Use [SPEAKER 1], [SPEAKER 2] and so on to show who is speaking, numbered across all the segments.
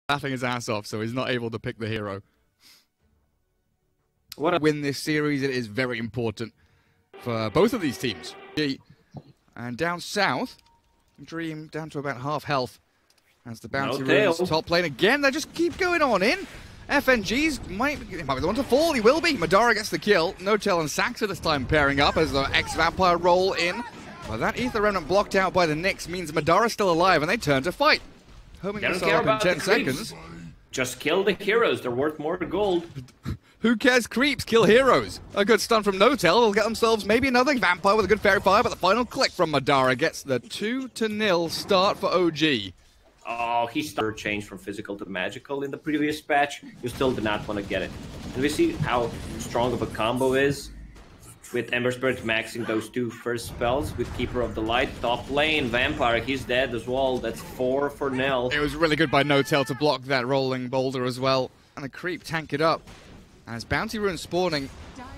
[SPEAKER 1] laughing his ass off, so he's not able to pick the hero.
[SPEAKER 2] What
[SPEAKER 1] win this series, it is very important for both of these teams. And down south, Dream down to about half health as the bounty runes top lane again. They just keep going on in. FNGs might be the one to fall. He will be. Madara gets the kill. Notel and Saxa this time pairing up as the ex-Vampire roll in. But that Ether Remnant blocked out by the Nyx means Madara's still alive and they turn to fight. Homing missile up in 10 seconds.
[SPEAKER 2] Just kill the heroes. They're worth more gold.
[SPEAKER 1] Who cares? Creeps, kill heroes. A good stun from Notel will get themselves maybe another Vampire with a good Fairy Fire, but the final click from Madara gets the 2-0 start for OG.
[SPEAKER 2] Oh, he started change from physical to magical in the previous patch. You still did not want to get it. And we see how strong of a combo is with Ember Spirit maxing those two first spells with Keeper of the Light. Top lane, Vampire, he's dead as well. That's 4 for Nell.
[SPEAKER 1] It was really good by Notel to block that rolling boulder as well. And the creep tank it up. As Bounty Rune spawning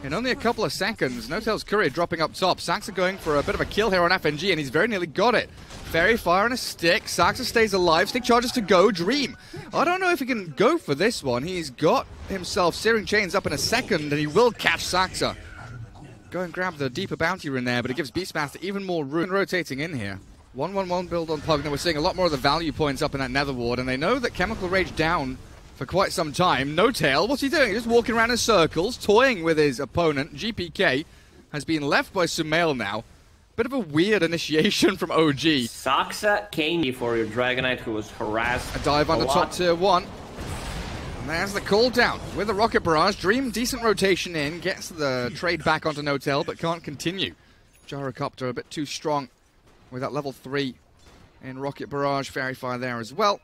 [SPEAKER 1] in only a couple of seconds. Notel's Courier dropping up top. Saxa going for a bit of a kill here on FNG, and he's very nearly got it. Fairy Fire and a stick. Saxa stays alive. Stick charges to go. Dream. I don't know if he can go for this one. He's got himself Searing Chains up in a second, and he will catch Saxa. Go and grab the deeper Bounty Rune there, but it gives Beastmaster even more rune rotating in here. 1-1-1 build on Pugna. We're seeing a lot more of the value points up in that Nether Ward, and they know that Chemical Rage down for quite some time. Notel, what's he doing? He's just walking around in circles, toying with his opponent. GPK has been left by Sumail now. Bit of a weird initiation from OG.
[SPEAKER 2] Saxa came before your Dragonite, who was harassed.
[SPEAKER 1] A dive on the top tier 1. And there's the cooldown with the Rocket Barrage. Dream, decent rotation in, gets the trade back onto Notel, but can't continue. Gyrocopter a bit too strong with that level 3 in Rocket Barrage. Fairy Fire there as well.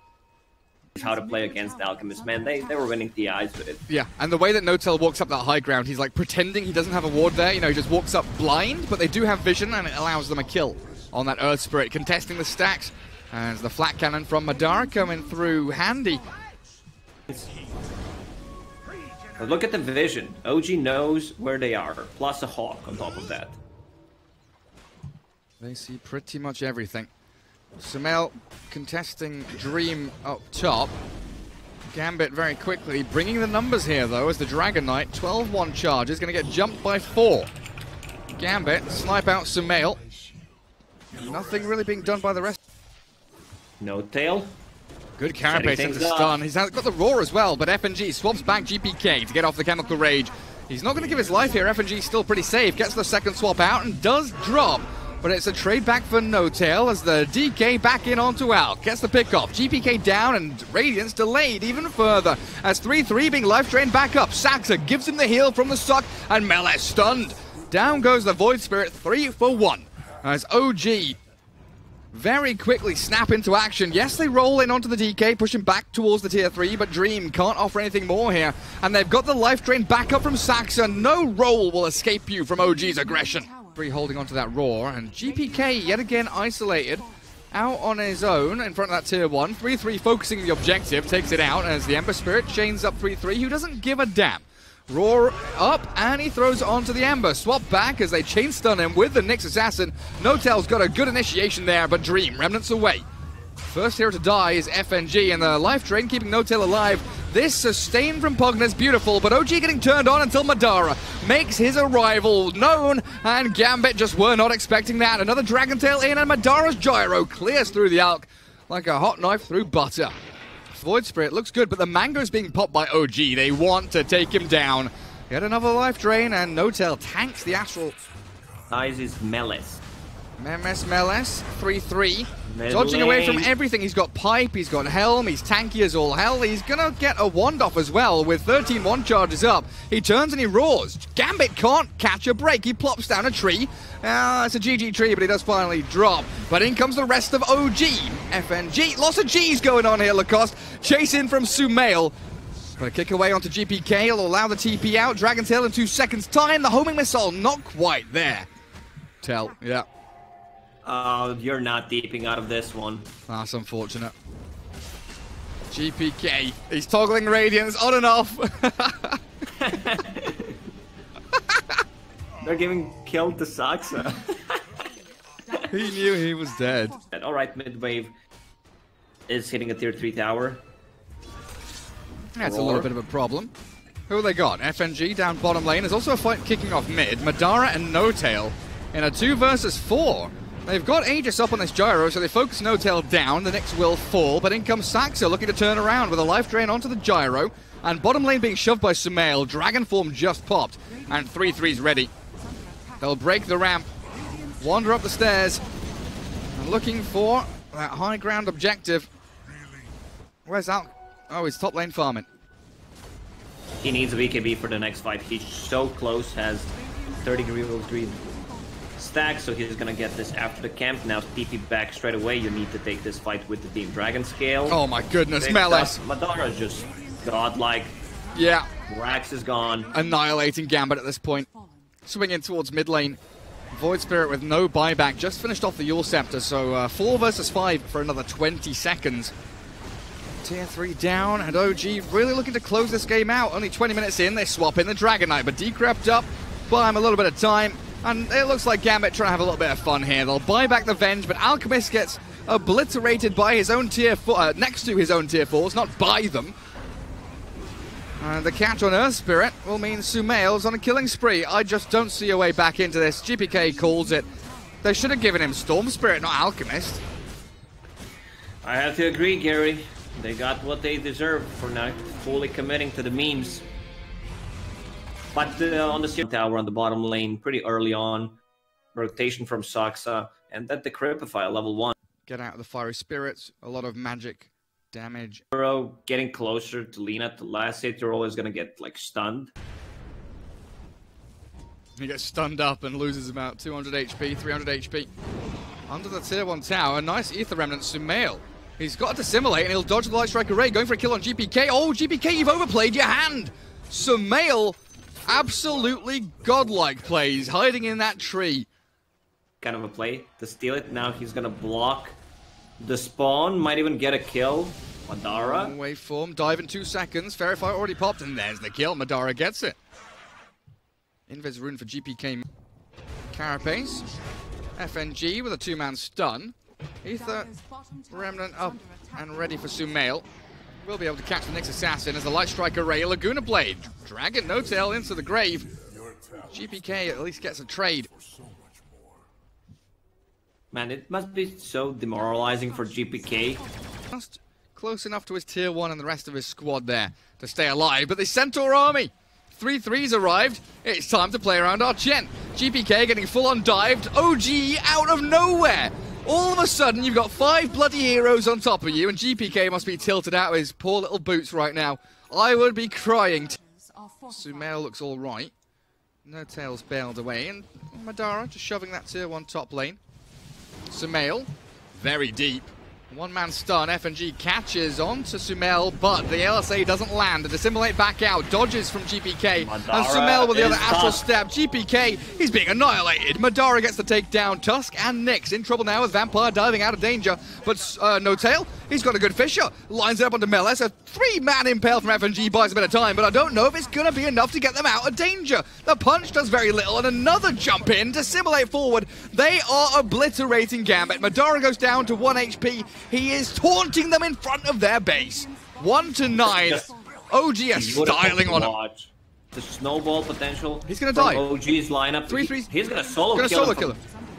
[SPEAKER 2] How to play against Alchemist, man. They were winning TIs with it.
[SPEAKER 1] Yeah, and the way that Notel walks up that high ground, he's like pretending he doesn't have a ward there. You know, he just walks up blind, but they do have vision, and it allows them a kill on that Earth Spirit. Contesting the stacks, as the flat cannon from Madara coming through handy.
[SPEAKER 2] But look at the vision. OG knows where they are, plus a Hawk on top of that.
[SPEAKER 1] They see pretty much everything. Sumail contesting Dream up top. Gambit very quickly bringing the numbers here though as the Dragon Knight 12-1 charge is going to get jumped by 4. Gambit snipe out Sumail. Nothing really being done by the rest.
[SPEAKER 2] Notel.
[SPEAKER 1] Good carapace into stun. He's got the roar as well, but FNG swaps back GPK to get off the Chemical Rage. He's not going to give his life here. FNG still pretty safe. Gets the second swap out and does drop. But it's a trade back for Notel as the DK back in onto Alk. Gets the pick off. GPK down and Radiance delayed even further as 3-3 being life drained back up. Saxa gives him the heal from the suck and Melee stunned. Down goes the Void Spirit 3 for 1 as OG very quickly snap into action. Yes, they roll in onto the DK, pushing back towards the tier 3, but Dream can't offer anything more here. And they've got the life drain back up from Saxa. No roll will escape you from OG's aggression. Holding onto that roar, and GPK yet again isolated out on his own in front of that tier 1. 3-3 focusing the objective, takes it out as the Ember Spirit chains up 3-3, who doesn't give a damn. Roar up, and he throws it onto the Ember. Swap back as they chain stun him with the Nyx Assassin. Notel's got a good initiation there, but Dream, Remnants away. First hero to die is FNG, and the life drain keeping Notel alive. This sustain from Pugna is beautiful, but OG getting turned on until Madara makes his arrival known, and Gambit just were not expecting that. Another Dragon Tail in, and Madara's Gyro clears through the Alk like a hot knife through butter. Void Spirit looks good, but the Mango's being popped by OG. They want to take him down. Yet another life drain, and Notel tanks the Astral.
[SPEAKER 2] Eyes is Meles.
[SPEAKER 1] Memes 3-3. Dodging away from everything. He's got Pipe, he's got Helm, he's tanky as all hell. He's gonna get a wand off as well with 13-1 charges up. He turns and he roars. Gambit can't catch a break. He plops down a tree. It's a GG tree, but he does finally drop. But in comes the rest of OG. FNG. Lots of G's going on here, Lacoste. Chase in from Sumail. But a kick away onto GPK. He'll allow the TP out. Dragon Tail in 2 seconds time. The homing missile not quite there. Tell, yeah.
[SPEAKER 2] You're not deeping out of this one.
[SPEAKER 1] That's unfortunate. GPK, he's toggling Radiance on and off.
[SPEAKER 2] They're giving kill to Saxa.
[SPEAKER 1] He knew he was dead.
[SPEAKER 2] Alright, mid wave is hitting a tier 3 tower.
[SPEAKER 1] That's a little bit of a problem. Who they got? FNG down bottom lane. There's also a fight kicking off mid. Madara and No-Tail in a 2 versus 4. They've got Aegis up on this gyro, so they focus No-Tail down. The Nyx will fall, but in comes Saxa looking to turn around with a life drain onto the gyro. And bottom lane being shoved by Sumail. Dragon form just popped, and 3-3's ready. They'll break the ramp, wander up the stairs, and looking for that high ground objective. Where's Al? Oh, he's top lane farming.
[SPEAKER 2] He needs a BKB for the next fight. He's so close, has 30 green stack, so he's gonna get this after the camp. Now TP back straight away. You need to take this fight with the Team Dragon scale.
[SPEAKER 1] Oh my goodness, Melis.
[SPEAKER 2] Madara is just godlike.
[SPEAKER 1] Yeah.
[SPEAKER 2] Rax is gone.
[SPEAKER 1] Annihilating Gambit at this point. Swinging towards mid lane. Void Spirit with no buyback. Just finished off the Yule Scepter, so 4 versus 5 for another 20 seconds. Tier 3 down, and OG really looking to close this game out. Only 20 minutes in, they swap in the Dragon Knight, but decrept up, buy him a little bit of time, and it looks like Gambit trying to have a little bit of fun here. They'll buy back the Venge, but Alchemist gets obliterated by his own tier 4, next to his own tier 4s, not by them. And the catch on Earth Spirit will mean Sumail's on a killing spree. I just don't see a way back into this. GPK calls it. They should have given him Storm Spirit, not Alchemist.
[SPEAKER 2] I have to agree, Gary. They got what they deserve for not fully committing to the memes. But on the tower on the bottom lane, pretty early on, rotation from Saxa, and then the Cripify level 1.
[SPEAKER 1] Get out of the Fiery Spirits, a lot of magic damage.
[SPEAKER 2] Getting closer to Lina. The last hit roll is gonna get like stunned.
[SPEAKER 1] He gets stunned up and loses about 200 HP, 300 HP. Under the tier 1 tower, nice Ether Remnant, Sumail. He's got to assimilate and he'll dodge the Light Strike Array, going for a kill on GPK. Oh, GPK, you've overplayed your hand! Sumail, absolutely godlike plays, hiding in that tree.
[SPEAKER 2] Kind of a play to steal it. Now he's gonna block the spawn, might even get a kill. Madara.
[SPEAKER 1] Waveform, dive in 2 seconds. Verify already popped, and there's the kill. Madara gets it. Invis rune for GPK. Carapace. FNG with a 2-man stun. Ether Remnant up and ready for Sumail. We'll be able to catch the Nyx Assassin as the Light Strike Array. Laguna Blade. Dragon No-Tail into the grave. GPK at least gets a trade.
[SPEAKER 2] Man, it must be so demoralizing for GPK.
[SPEAKER 1] Just close enough to his tier 1 and the rest of his squad there to stay alive, but the Centaur army. 3-3's arrived. It's time to play around our Chen. GPK getting full-on dived. OG out of nowhere. All of a sudden, you've got 5 bloody heroes on top of you, and GPK must be tilted out of his poor little boots right now. I would be crying. Sumail looks all right. No-Tail's bailed away, and Madara just shoving that tier 1 top lane. Sumail, very deep. 1-man stun, FNG catches onto Sumail, but the LSA doesn't land. The dissimulate back out, dodges from GPK, Madara and Sumail with the other astral stab. GPK, he's being annihilated. Madara gets the takedown. Tusk and Nyx in trouble now with Vampire diving out of danger, but No-Tail, he's got a good Fisher. Lines it up onto Melis. A 3-man impale from FNG buys a bit of time, but I don't know if it's going to be enough to get them out of danger. The punch does very little, and another jump in to simulate forward. They are obliterating Gambit. Madara goes down to 1 HP. He is taunting them in front of their base. 1 to 9. OG is styling on him.
[SPEAKER 2] The snowball potential.
[SPEAKER 1] He's going to die.
[SPEAKER 2] OG's lineup.
[SPEAKER 1] 3-3.
[SPEAKER 2] He's going to solo kill him.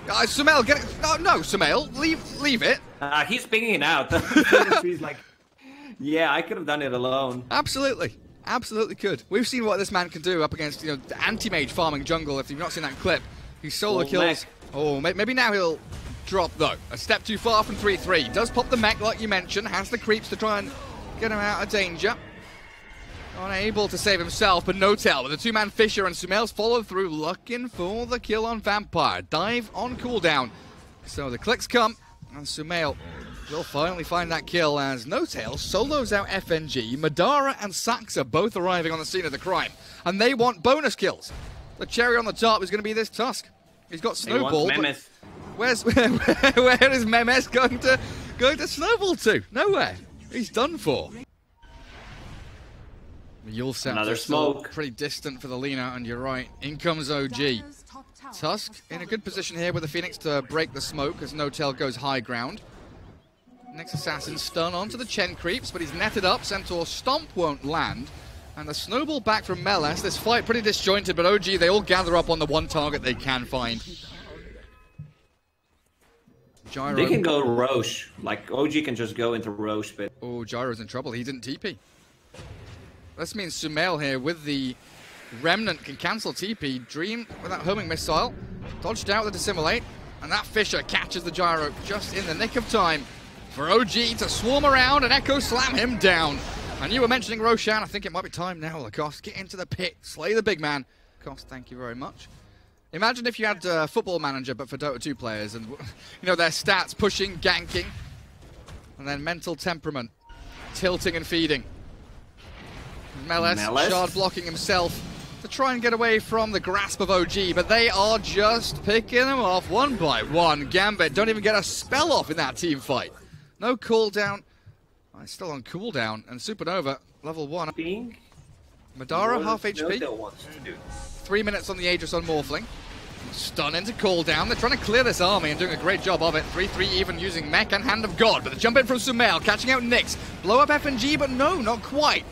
[SPEAKER 1] Sumail, get it. No, Sumail, leave it.
[SPEAKER 2] He's pinging it out. He's like, yeah, I could have done it alone.
[SPEAKER 1] Absolutely. Absolutely could. We've seen what this man can do up against, the anti-mage farming jungle. If you've not seen that clip, he solo kills. Mech. Oh, maybe now he'll drop, though. A step too far from 3-3. Does pop the mech, like you mentioned. Has the creeps to try and get him out of danger. Unable to save himself, but No-Tail with a 2-man Fisher, and Sumail's followed through, looking for the kill on Vampire. Dive on cooldown. So the clicks come, and Sumail will finally find that kill as No-Tail solos out FNG. Madara and Saxa both arriving on the scene of the crime, and they want bonus kills. The cherry on the top is going to be this Tusk. He's got Snowball. Where is Memes going to snowball to? Nowhere. He's done for. The Yule Scepter
[SPEAKER 2] another smoke.
[SPEAKER 1] Pretty distant for the Lina, and you're right. In comes OG. Tusk in a good position here with the Phoenix to break the smoke as No-Tail goes high ground. Nyx Next Assassin stun onto the Chen creeps, but he's netted up. Centaur Stomp won't land. And the snowball back from Meles. This fight pretty disjointed, but OG, they all gather up on the one target they can find. Gyro.
[SPEAKER 2] They can go Roche. Like, OG can just go into Roche, but...
[SPEAKER 1] Oh, Gyro's in trouble. He didn't TP. This means Sumail here with the Remnant can cancel TP. Dream with that homing missile. Dodged out with the Dissimulate. And that Fisher catches the Gyro just in the nick of time for OG to swarm around and Echo slam him down. And you were mentioning Roshan. I think it might be time now, Lacoste. Get into the pit. Slay the big man. Lacoste, thank you very much. Imagine if you had Football Manager, but for Dota 2 players, and you know their stats: pushing, ganking, and then mental temperament, tilting and feeding. Meles shard blocking himself to try and get away from the grasp of OG, but they are just picking them off one by one. Gambit don't even get a spell off in that team fight. No cooldown. He's still on cooldown, and Supernova level 1. Madara half HP. 3 minutes on the Aegis on Morphling. Stun into cooldown. They're trying to clear this army and doing a great job of it. 3-3 even using Mech and Hand of God. But the jump in from Sumail, catching out Nyx. Blow up FNG, but no, not quite.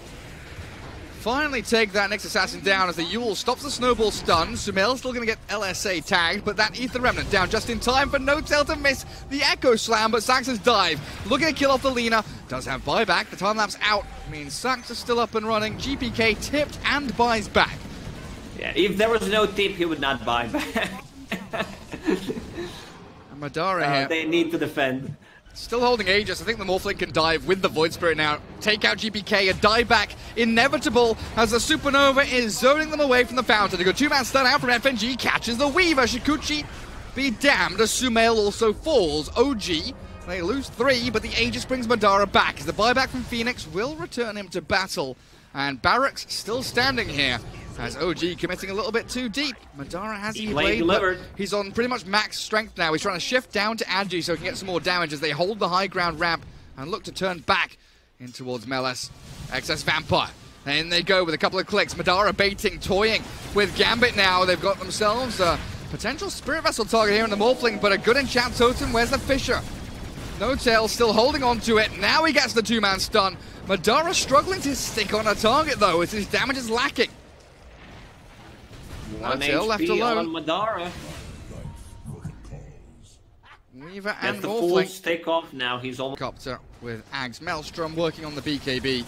[SPEAKER 1] Finally take that Nyx Assassin down as the Yule stops the snowball stun. Sumail's still going to get LSA tagged, but that Ether Remnant down just in time for No-Tail to miss the Echo Slam, but Sax's dive. Looking to kill off the Lina. Does have buyback. The time lapse out means Sax is still up and running. GPK tipped and buys back.
[SPEAKER 2] Yeah, if there was no tip, he would not buy back.
[SPEAKER 1] And Madara here.
[SPEAKER 2] They need to defend.
[SPEAKER 1] Still holding Aegis. I think the Morphling can dive with the Void Spirit now. Take out GPK, a dive back inevitable as the Supernova is zoning them away from the fountain. To go two-man stun out from FNG, catches the Weaver. Shikuchi be damned as Sumail also falls. OG, they lose 3, but the Aegis brings Madara back. The buyback from Phoenix will return him to battle. And Barracks still standing here as OG committing a little bit too deep. Madara has E-Blade, but he's on pretty much max strength now. He's trying to shift down to Agi so he can get some more damage as they hold the high ground ramp and look to turn back in towards Meles. Excess Vampire. And they go with a couple of clicks. Madara baiting, toying with Gambit now. They've got themselves a potential Spirit Vessel target here in the Morphling, but a good enchant totem. Where's the Fisher? No-Tail still holding on to it. Now he gets the two-man stun. Madara struggling to stick on a target though as his damage is lacking.
[SPEAKER 2] No-Tail left alone. On Madara.
[SPEAKER 1] Weaver and
[SPEAKER 2] Morphling. The full
[SPEAKER 1] stick
[SPEAKER 2] off now. He's almost
[SPEAKER 1] Copter with Ags. Maelstrom working on the BKB.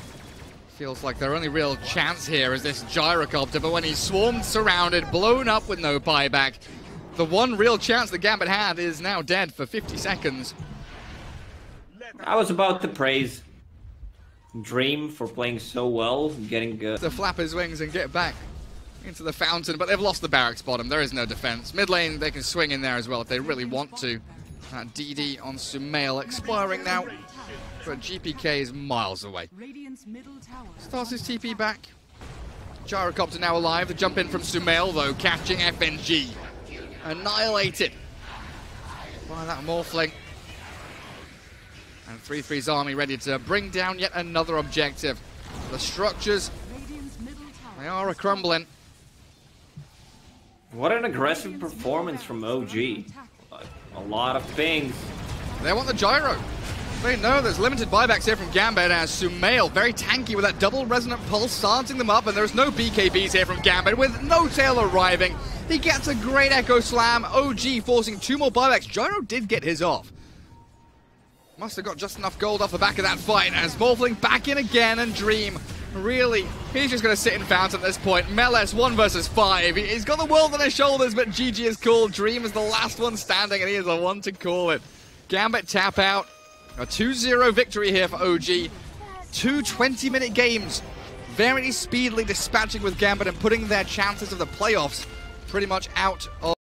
[SPEAKER 1] Feels like their only real chance here is this Gyrocopter, but when he's swarmed, surrounded, blown up with no buyback, the one real chance that Gambit had is now dead for 50 seconds.
[SPEAKER 2] I was about to praise Dream for playing so well, getting
[SPEAKER 1] to flap his wings and get back into the fountain, but they've lost the barracks bottom. There is no defense. Mid lane, they can swing in there as well if they really want to. That DD on Sumail expiring now, but GPK is miles away. Starts his TP back. Gyrocopter now alive. The jump in from Sumail though, catching FNG. Annihilated by that Morphling. And 3-3's army ready to bring down yet another objective. The structures, they are a-crumbling.
[SPEAKER 2] What an aggressive performance from OG. A lot of things.
[SPEAKER 1] They want the gyro. They know there's limited buybacks here from Gambit as Sumail, very tanky with that double resonant pulse, starting them up, and there's no BKBs here from Gambit with No-Tail arriving. He gets a great Echo Slam. OG forcing 2 more buybacks. Gyro did get his off. Must have got just enough gold off the back of that fight as Morphling back in again, and Dream, really, he's just going to sit in fountain at this point. Meles 1 versus 5. He's got the world on his shoulders, but GG is called. Dream is the last one standing, and he is the one to call it. Gambit tap out. A 2-0 victory here for OG. 2 20-minute games. Very speedily dispatching with Gambit and putting their chances of the playoffs pretty much out of